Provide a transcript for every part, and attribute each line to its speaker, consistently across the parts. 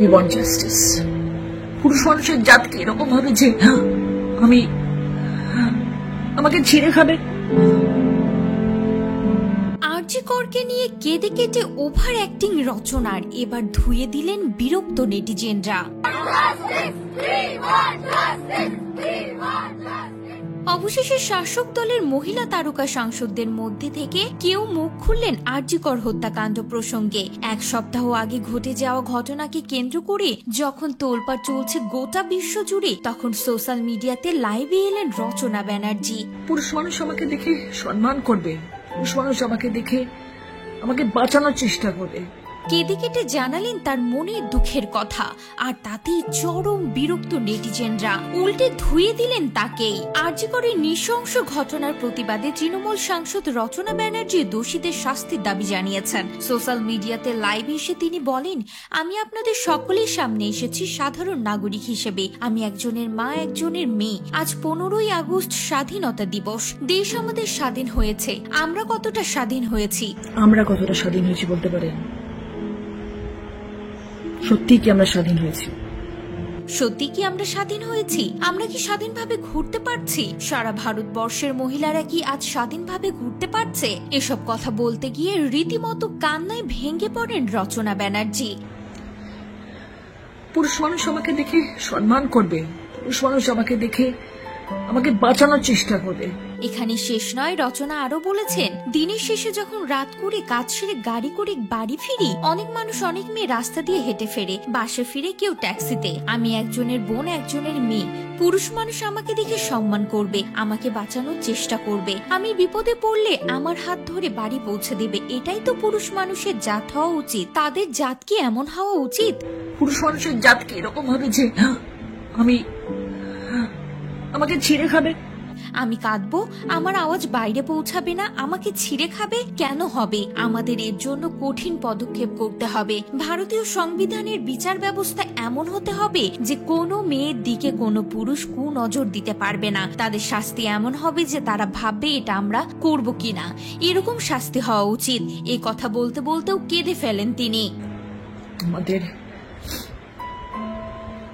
Speaker 1: We want justice. পুরুষ মানুষের জাত কি এরকম হবে যে আমাকে ছিঁড়ে খাবে?
Speaker 2: আরজি করকে নিয়ে কেঁদে কেটে ওভার অ্যাক্টিং রচনার এবার ধুয়ে দিলেন বিরক্ত নেটিজেনরা। অবশেষে শাসক দলের মহিলা তারকা সাংসদদের মধ্যে থেকে কেউ মুখ খুললেন আরজি কর হত্যাকাণ্ড প্রসঙ্গে। এক সপ্তাহ আগে ঘটে যাওয়া ঘটনাকে কেন্দ্র করে যখন তোলপাড় চলছে গোটা বিশ্ব জুড়ে, তখন সোশ্যাল মিডিয়াতে লাইভে এলেন রচনা ব্যানার্জি।
Speaker 1: পুরুষ মানুষ আমাকে দেখে সম্মান করবে, পুরুষ মানুষ আমাকে দেখে আমাকে বাঁচানোর চেষ্টা করবে।
Speaker 2: কেঁদে কেটে জানালেন তার মনের দুঃখের কথা, আর তাতেই চরম বিরক্ত নেটিজেনরা। উল্টে ধুয়ে দিলেন তাকেই। আরজি করের নৃশংস ঘটনার প্রতিবাদে তৃণমূল সাংসদ রচনা ব্যানার্জি দোষীদের শাস্তির দাবি জানিয়েছেন। সোশ্যাল মিডিয়াতে লাইভে এসে তিনি বলেন, আমি আপনাদের সকলের সামনে এসেছি সাধারণ নাগরিক হিসেবে। আমি একজনের মা, একজনের মেয়ে। আজ 15ই আগস্ট স্বাধীনতা দিবস। দেশ আমাদের স্বাধীন হয়েছে। আমরা কতটা স্বাধীন হয়েছি?
Speaker 1: আমরা কতটা স্বাধীন হয়েছি বলতে পারেন? সত্যি কি আমরা স্বাধীন হয়েছি?
Speaker 2: সত্যি কি আমরা স্বাধীন হয়েছি? আমরা কি স্বাধীনভাবে ঘুরতে পারছি? সারা ভারতবর্ষের মহিলারা কি আজ স্বাধীনভাবে ঘুরতে পারছে? এসব কথা বলতে গিয়ে রীতিমতো কান্নায় ভেঙে পড়েন রচনা ব্যানার্জি।
Speaker 1: পুরুষ মানুষ আমাকে দেখে সম্মান করবে, পুরুষ মানুষ আমাকে দেখে আমাকে বাঁচানোর চেষ্টা করবে।
Speaker 2: এখানে শেষ নয়, রচনা আরো বলেছেন, দিনের শেষে যখন রাত করে কাজ সেরে গাড়ি করে বাড়ি ফিরি, অনেক মানুষ অনেক মেয়ে রাস্তা দিয়ে হেঁটে ফেরে, বাসে ফিরে, কেউ ট্যাক্সিতে। আমি একজনের বোন, একজনের মেয়ে। পুরুষ মানুষ আমাকে দেখে সম্মান করবে, আমাকে বাঁচানোর চেষ্টা করবে। আমি বিপদে পড়লে আমার হাত ধরে বাড়ি পৌঁছে দেবে। এটাই তো পুরুষ মানুষের জাত হওয়া উচিত। তাদের জাত কি এমন হওয়া উচিত?
Speaker 1: পুরুষ মানুষের জাত কি এরকম হবে যে আমাকে ছিঁড়ে খাবে?
Speaker 2: আমি কাঁদবো, আমার আওয়াজ বাইরে পৌঁছাবে না, আমাকে ছিঁড়ে খাবে? কেন হবে? আমাদের এর জন্য কঠিন পদক্ষেপ করতে হবে। ভারতীয় সংবিধানের বিচার ব্যবস্থা এমন হতে হবে যে কোনো মেয়ের দিকে কোনো পুরুষ কুনজর দিতে পারবে না। তাদের শাস্তি এমন হবে যে তারা ভাববে এটা আমরা করব কিনা। এরকম শাস্তি হওয়া উচিত। এই কথা বলতে বলতেও কেঁদে ফেলেন তিনি।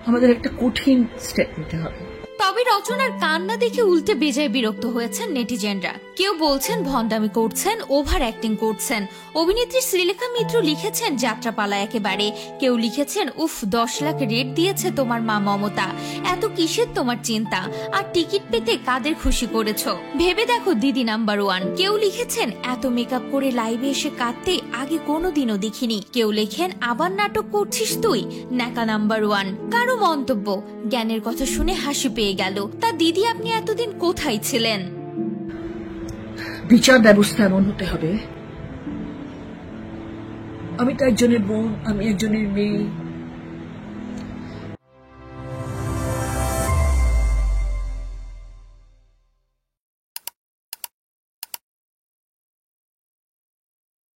Speaker 1: আমাদের একটা কঠিন স্টেপ নিতে হবে।
Speaker 2: তবে রচনার কান্না দেখে উল্টে বেজায় বিরক্ত হয়েছেন নেটিজেনরা। কেউ বলছেন ভণ্ডামি করছেন, ওভার অ্যাক্টিং করছেন। অভিনেত্রী শ্রীলেখা মিত্র লিখেছেন যাত্রাপালা একেবারে। কেউ লিখেছেন, উফ 10 লাখ রেট দিয়েছে তোমার মা মমতা, এত কিসের তোমার চিন্তা? আর টিকিট পেতে কাদের খুশি করেছো ভেবে দেখো দিদি নাম্বার 1। কেউ লিখেছেন, এত মেকআপ করে লাইভে এসে কাঁদতে আগে কোনোদিনও দেখিনি। কেউ লেখেন, আবার নাটক করছিস তুই, ন্যাকা নাম্বার 1। কারো মন্তব্য, জ্ঞানের কথা শুনে হাসি পেয়ে গেল। তা দিদি, আপনি এতদিন কোথায় ছিলেন?
Speaker 1: বিচার ব্যবস্থা এমন হতে হবে, আমি তো একজনের বোন, আমি একজনের মেয়ে,